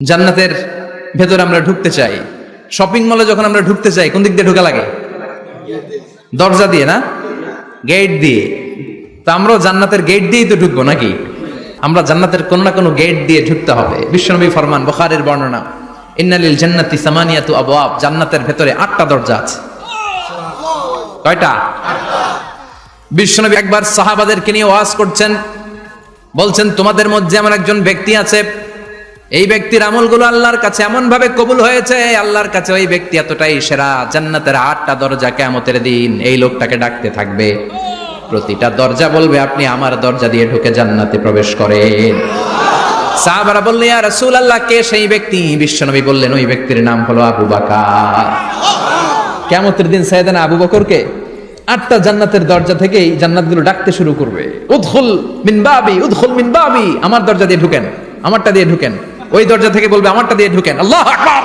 জান্নাতের ভেতরে আমরা ঢুকতে চাই। শপিং মলে যখন আমরা ঢুকতে চাই কোন দিক দিয়ে ঢোকা লাগে? দরজা দিয়ে না, গেট দিয়ে। তো আমরাও জান্নাতের গেট দিয়েই তো ঢুকবো নাকি? আমরা জান্নাতের কোন না কোনো গেট দিয়ে ঢুকতে হবে। বিশ্বনবী ফরমান, বুখারীর বর্ণনা, ইন্নালিল জান্নাতি সামানিয়াতু আবওয়াব, জান্নাতের ভেতরে 8টা দরজা আছে। কয়টা? বিশ্বনবী একবার সাহাবাদেরকে নিয়ে ওয়াজ করছেন, বলছেন তোমাদের মধ্যে এমন একজন ব্যক্তি আছে, এই ব্যক্তির আমলগুলো আল্লাহর কাছে এমন ভাবে কবুল হয়েছে, আল্লাহর কাছে ওই ব্যক্তি এতটাই সেরা, জান্নাতের 8টা দরজা কিয়ামতের দিন এই লোকটাকে ডাকতে থাকবে। প্রতিটা দরজা বলবে আপনি আমার দরজা দিয়ে ঢুকে জান্নাতে প্রবেশ করেন। সাহাবারা বললেন, ইয়া রাসূলুল্লাহ, কে সেই ব্যক্তি? বিশ্বনবী বললেন, ওই ব্যক্তির নাম হলো আবু বকর। কিয়ামতের দিন সাইয়েদনা আবু বকরকে 8টা জান্নাতের দরজা থেকেই জান্নাতগুলো ডাকতে শুরু করবে, উদখুল মিন বাবি, উদখুল মিন বাবি, আমার দরজা দিয়ে ঢুকেন, আমারটা দিয়ে ঢুকেন। ওই দরজা থেকে বলবে আমারটা দিয়ে ঢুকেন। আল্লাহু আকবার।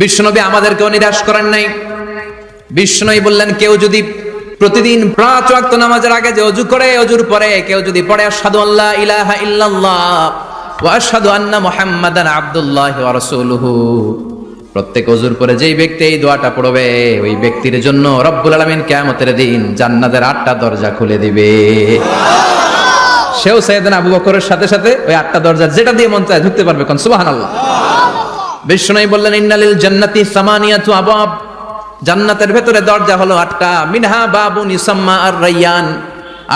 বিশ্বনবী আমাদেরকেও নিরাশ করেন নাই। বিশ্বনবী বললেন, কেউ যদি প্রতিদিন 5 ওয়াক্ত নামাজের আগে যে ওযু করে, ওযুর পরে কেউ যদি পড়ে আশহাদু আল্লা ইলাহা ইল্লাল্লাহ ওয়া আশহাদু আন্না মুহাম্মাদান আবদুল্লাহি ওয়া রাসূলুহু, প্রত্যেক ওযুর পরে যেই ব্যক্তি এই দোয়াটা পড়বে, ওই ব্যক্তির জন্য রব্বুল আলামিন কিয়ামতের দিন জান্নাতের 8টা দরজা খুলে দিবে। সেও সাইয়েদনা আবু বকরের সাথে সাথে ওই 8টা দরজা যেটা দিয়ে মন চায় ঢুকতে পারবে। কোন সুবহানাল্লাহ। বিশ্বনবী বললেন, ইন্নালিল জান্নাতি সামানিয়াতু আবওয়াব, জান্নাতের ভেতরে দরজা হলো 8টা, মিনহা বাবুন ইউসাম্মা আর-রায়্যান,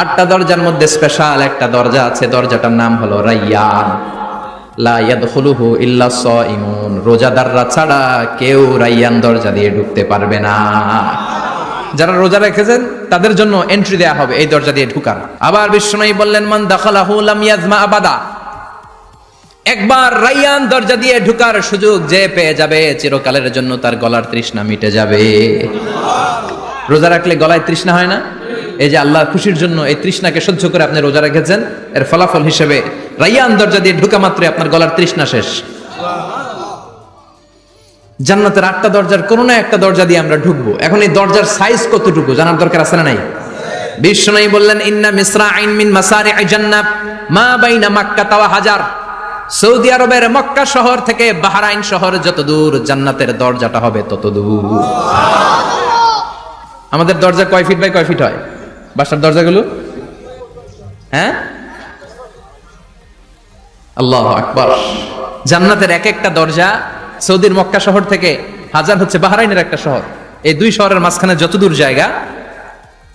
8টা দরজার মধ্যে স্পেশাল একটা দরজা আছে, দরজাটার নাম হলো রায়্যান। লা ইয়াদখুলুহু ইল্লা সাইমুন, রোজাদাররা ছাড়া কেউ রায়্যান দরজা দিয়ে ঢুকতে পারবে না। যারা রোজা রেখেছেন তাদের জন্য এন্ট্রি দেয়া হবে এই দরজা দিয়ে ঢুকার। আবার বিশ্বনবী বললেন, মান দাখালাহু লাম ইয়াজমা আবাদা, একবার রায়্যান দরজা দিয়ে ঢুকার সুযোগ যে পেয়ে যাবে, চিরকালের জন্য তার গলার তৃষ্ণা মিটে যাবে। রোজা রাখলে গলায় তৃষ্ণা হয় না? এই যে আল্লাহর খুশির জন্য এই তৃষ্ণাকে সহ্য করে আপনি রোজা রেখেছেন, এর ফলাফল হিসেবে রায়্যান দরজা দিয়ে ঢুকা মাত্রই আপনার গলার তৃষ্ণা শেষ। জান্নাতের 8টা দরজার কোন না একটা দরজা দিয়ে আমরা ঢুকবো। এখন এই দরজার সাইজ কতটুকু জানার দরকার আছে না নাই? বিশ্বনবী বললেন, ইন্না মিসরাইন মিন মাসারি'i জান্নাত মা বাইনা মাক্কা ওয়া হাজার, সৌদি আরবের মক্কা শহর থেকে বাহরাইন শহর যত দূর, জান্নাতের দরজাটা হবে তত দূর। আমাদের দরজা কয় ফিট বাই কয় ফিট হয় বাসার দরজাগুলো? হ্যাঁ, আল্লাহু আকবার। জান্নাতের এক একটা দরজা সৌদির মক্কা শহর থেকে হাজার হচ্ছে বাহরাইনের একটা শহর, এই 2 শহরের মাঝখানে যত দূর জায়গা,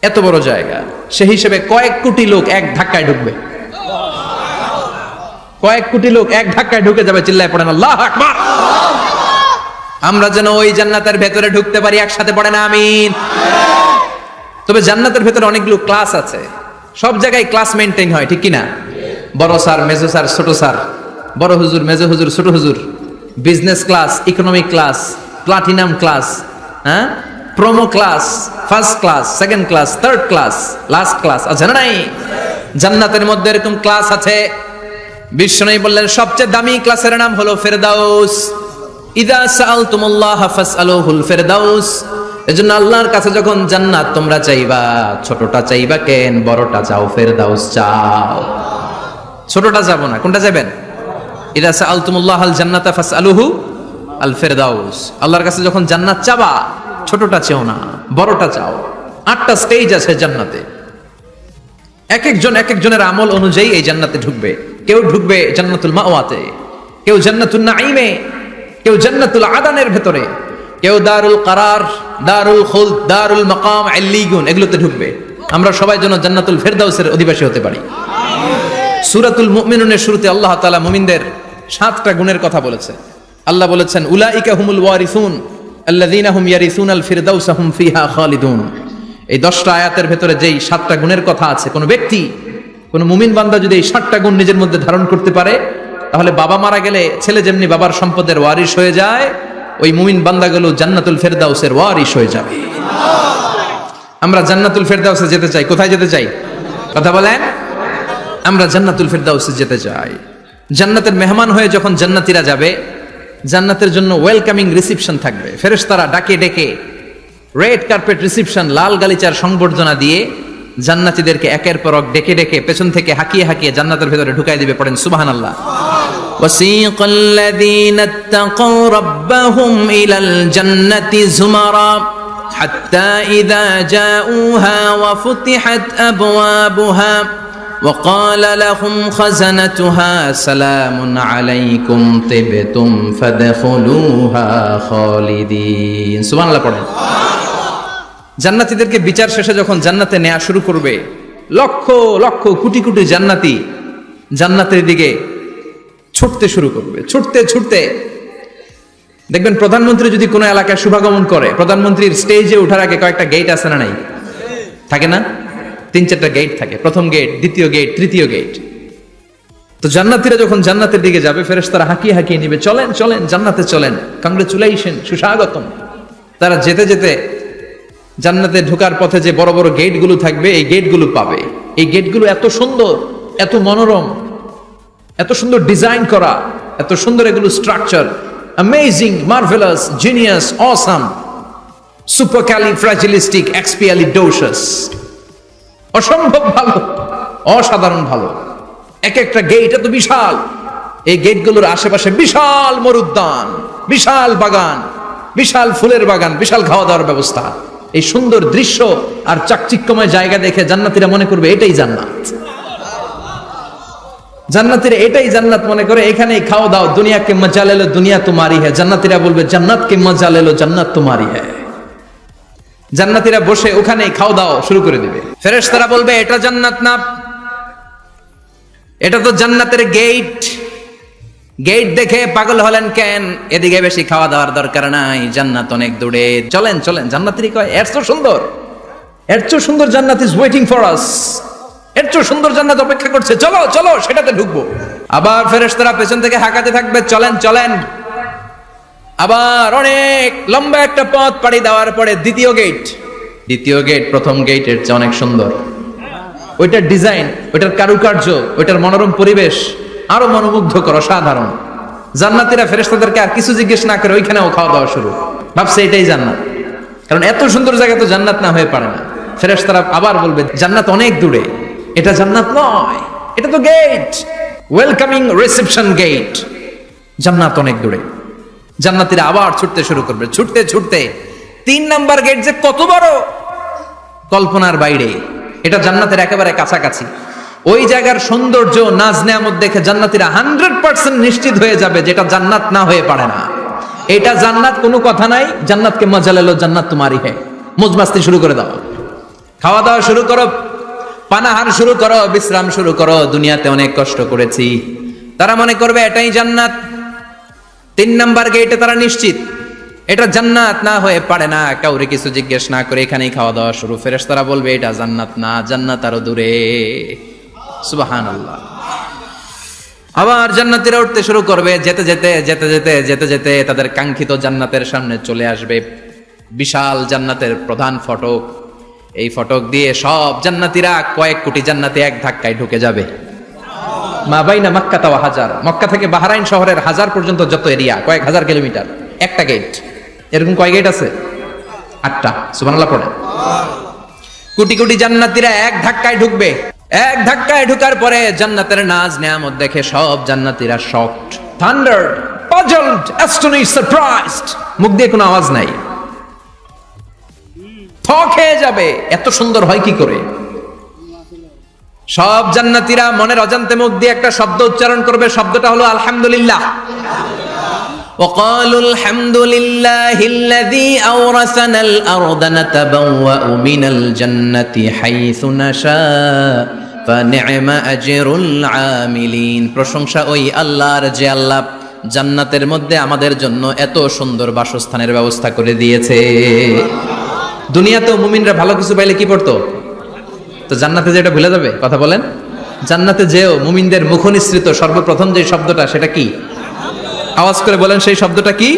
এত বড় জায়গা, সেই হিসেবে কয়েক কোটি লোক এক ধাক্কায় ঢুকবে। কয়েক কোটি লোক এক ধাক্কায় ঢুকে যাবে। চিল্লায় পড়েন আল্লাহু আকবার। আমরা যেন ওই জান্নাতের ভেতরে ঢুকতে পারি, একসাথে পড়েন আমিন। তবে জান্নাতের ভেতরে অনেকগুলো ক্লাস আছে, সব জায়গায় ক্লাস মেইনটেইন হয়, ঠিক কিনা? বড় স্যার, মেজো স্যার, ছোট স্যার, বড় হুজুর, মেজো হুজুর, ছোট হুজুর, business class, economic class, platinum class, হ্যাঁ, promo class, first class, second class, third class, last class আছে না নাই? জান্নাতের মধ্যে এরকম ক্লাস আছে। বিশ্বনবী বললেন, সবচেয়ে দামি ক্লাসের নাম হলো ফেরদাউস। ইযা সাআলতুমুল্লাহ ফাসআলুহুল ফেরদাউস, এজন্য আল্লাহর কাছে যখন জান্নাত তোমরা চাইবা, ছোটটা চাইবা কেন, বড়টা চাও, ফেরদাউস চাও। ছোটটা যাবো না, কোনটা যাবেন? ইযা সাআলতুমুল্লাহাল জান্নাতা ফাসআলুহু আল ফেরদাউস, আল্লাহর কাছে যখন জান্নাত চাবা, ছোটটা চাও না, বড়টা চাও। 8টা স্টেজ আছে জান্নাতে, এক একজনের আমল অনুযায়ী এই জান্নাতে ঢুকবে। কেউ ঢুকবে জান্নাতুল মাওয়াতে, কেউ জান্নাতুন নাঈমে, কেউ জান্নাতুল আদানের ভেতরে, কেউ দারুল কারার, দারুল খুলদ, দারুল মাকাম, আল্লিগুন, এগুলোতে ঢুকবে। আমরা সবাই যেন জান্নাতুল ফেরদাউসের অধিবাসী হতে পারি। সূরাতুল মুমিনুনের শুরুতে আল্লাহ তাআলা মুমিনদের 7টা গুণের কথা বলেছে। আল্লাহ বলেছেন, উলাইকা হুমুল ওয়ারিসুন আল্লাযীনা হুম ইয়ারিসুনাল ফিরদাউসা হুম ফিহা খালিদুন। এই 10টা আয়াতের ভেতরে যেই 7টা গুণের কথা আছে, কোন ব্যক্তি, কোন মুমিন বান্দা যদি এই 7টা গুণ নিজের মধ্যে ধারণ করতে পারে, তাহলে বাবা মারা গেলে ছেলে যেমনি বাবার সম্পদের ওয়ারিশ হয়ে যায়, ওই মুমিন বান্দাগুলো জান্নাতুল ফেরদাউসের ওয়ারিশ হয়ে যাবে। আমরা জান্নাতুল ফেরদাউসে যেতে চাই। কোথায় যেতে চাই? কথা বলেন। আমরা জান্নাতুল ফেরদাউসে যেতে চাই। জান্নাতের মেহমান হয়ে যখন জান্নাতীরা যাবে, জান্নাতের জন্য ওয়েলকামিং রিসিপশন থাকবে। ফেরেশতারা ডাকে ডেকে রেড কার্পেট রিসিপশন, লাল গালিচার সংবর্ধনা দিয়ে জান্নাতীদেরকে একের পর এক ডেকে ডেকে পেছন থেকে হাঁকিয়ে হাঁকিয়ে জান্নাতের ভেতরে ঢুকাই দিবে। পড়েন সুবহানাল্লাহ। وسيق الذين اتقوا ربهم إلى الجنة زمرا حتى إذا جاءوها وفتحت أبوابها وقال لهم خزنتها سلام عليكم طبتم فادخلوها خالدين سبحان الله পড়েন জান্নাতীদেরকে বিচার শেষে যখন জান্নাতে নেওয়া শুরু করবে লক্ষ লক্ষ কোটি কোটি জান্নাতি জান্নাতের দিকে ছুটতে শুরু করবে ছুটতে ছুটতে দেখবেন প্রধানমন্ত্রী যদি কোনো এলাকায় শুভাগমন করে প্রধানমন্ত্রীর স্টেজে ওঠার আগে কয়েকটা গেট আছে না নাই থাকে না 3-4টা গেট থাকে প্রথম গেট দ্বিতীয় গেট তৃতীয় গেট তো জান্নাতীরা যখন জান্নাতের দিকে যাবে ফেরেশতারা হাঁকিয়ে হাঁকিয়ে নিবে চলেন চলেন জান্নাতে চলেন কংগ্রেচুলেশন সুস্বাগতম তারা যেতে যেতে জান্নাতে ঢোকার পথে যে বড় বড় গেটগুলো থাকবে এই গেটগুলো পাবে এই গেটগুলো এত সুন্দর এত মনোরম এত সুন্দর ডিজাইন করা এত সুন্দর এগুলো structure amazing marvellous genius awesome supercalifragilisticexpialidocious অসম্ভব ভালো অসাধারণ ভালো এক একটা গেট এত বিশাল এই গেটগুলোর আশেপাশে বিশাল মরুদ্যান বিশাল বাগান বিশাল ফুলের বাগান বিশাল খাওয়া দাওয়ার ব্যবস্থা এই সুন্দর দৃশ্য আর চাকচিক্যময় জায়গা দেখে জান্নাতীরা মনে করবে এটাই জান্নাত জান্নাতীরা এটাই জান্নাত মনে করে এখানেই খাও দাও দুনিয়া কে মজা লে লো দুনিয়া তোমারি হ্যায় জান্নাতীরা বলবে জান্নাত কে মজা লে লো জান্নাত তোমারি হ্যায় জান্নাতীরা বসে ওখানেই খাও দাও শুরু করে দিবে ফেরেশতারা বলবে এটা জান্নাত না এটা তো জান্নাতের গেট গেট দেখে পাগল হলেন কেন এদিকে বেশি খাওয়া দাওয়ার দরকার নাই জান্নাত অনেক দূরে চলেন চলেন জান্নাতীরা কয় এর চেয়ে সুন্দর জান্নাত ইজ ওয়েটিং ফর আস এর চেয়ে সুন্দর জান্নাত অপেক্ষা করছে চলো চলো সেটাতে ঢুকবো আবার ফেরেশতারা পেছন থেকে হাঁকাতে থাকবে চলেন চলেন আবার অনেক লম্বা একটা পথ পাড়ি দেওয়ার পরে দ্বিতীয় গেট প্রথম গেটের চেয়ে অনেক সুন্দর ওইটার ডিজাইন ওইটার কারুকার্য ওইটার মনোরম পরিবেশ আরো মনোমুগ্ধকর অসাধারণ জান্নাতীরা ফেরেশতাদেরকে আর কিছু জিজ্ঞেস না করে ওইখানেও খাওয়া দাওয়া শুরু ভাবছে এটাই জান্নাত কারণ এত সুন্দর জায়গা তো জান্নাত না হয়ে পারে না ফেরেশতারা আবার বলবে জান্নাত অনেক দূরে এটা জান্নাত নয় এটা তো গেট ওয়েলকামিং রিসেপশন গেট জান্নাত অনেক দূরে জান্নাতীরা আবার ছুটতে শুরু করবে ছুটতে ছুটতে 3 নাম্বার গেট যে কত বড় কল্পনার বাইরে এটা জান্নাতের একেবারে কাছাকাছি ওই জায়গার সৌন্দর্য নাজ নেয়ামত দেখে জান্নাতীরা 100% নিশ্চিত হয়ে যাবে যেটা জান্নাত না হয়ে পারে না এটা জান্নাত কোনো কথা নাই জান্নাতকে মজা লেলো জান্নাত তোমারই হ্যায় মौज মাস্তি শুরু করে দাও খাওয়া দাওয়া শুরু করো পানাহার শুরু করো বিশ্রাম শুরু করো দুনিয়াতে অনেক কষ্ট করেছি তারা মনে করবে এটাই জান্নাত 3 নাম্বার গেটে তারা নিশ্চিত এটা জান্নাত না হয়ে পারে না কাউরে কিছু জিজ্ঞেস না করে এখানেই খাওয়া দাওয়া শুরু ফেরেশতারা বলবে এটা জান্নাত না জান্নাত আরো দূরে সুবহানাল্লাহ আবার জান্নাতীরা উঠতে শুরু করবে যেতে যেতে যেতে যেতে যেতে যেতে তাদের কাঙ্ক্ষিত জান্নাতের সামনে চলে আসবে বিশাল জান্নাতের প্রধান ফটক এই ফটক দিয়ে সব জান্নাতীরা কয়েক কোটি জান্নাতে এক ধাক্কায় ঢুকে যাবে মা বাইনা মক্কা ওয়া হাজার মক্কা থেকে বাহরাইন শহরের হাজার পর্যন্ত যত এরিয়া কয়েক হাজার কিলোমিটার একটা গেট এরকম কয় গেট আছে 8টা সুবহানাল্লাহ পড়ে কোটি কোটি জান্নাতীরা এক ধাক্কায় ঢুকবে এক ধাক্কায় ঢোকার পরে জান্নাতের নাজ নেয়ামত দেখে সব জান্নাতীরা শকড থান্ডার্ড পাজলড অ্যাস্টনিশড সারপ্রাইজড মুখ দিয়ে কোনো আওয়াজ নাই থক হয়ে যাবে এত সুন্দর হয় কি করে সব জান্নাতীরা মনের অজান্তে মুখ দিয়ে একটা শব্দ উচ্চারণ করবে শব্দটা হলো আলহামদুলিল্লাহ وقالوا الحمد لله الذي أورثنا الأرض نتبوأ من الجنة حيث نشاء فنعم أجر العاملين প্রশংসা ওই আল্লাহর যে আল্লাহ জান্নাতের মধ্যে আমাদের জন্য এত সুন্দর বাসস্থানের ব্যবস্থা করে দিয়েছে দুনিয়াতেও মুমিনরা ভালো কিছু পাইলে কি পড়তো তো জান্নাতে যেটা ভুলে যাবে কথা বলেন জান্নাতে যেও মুমিনদের মুখনিসৃত সর্বপ্রথম যে শব্দটা সেটা কি আওয়াজ করে বলেন সেই শব্দটা কি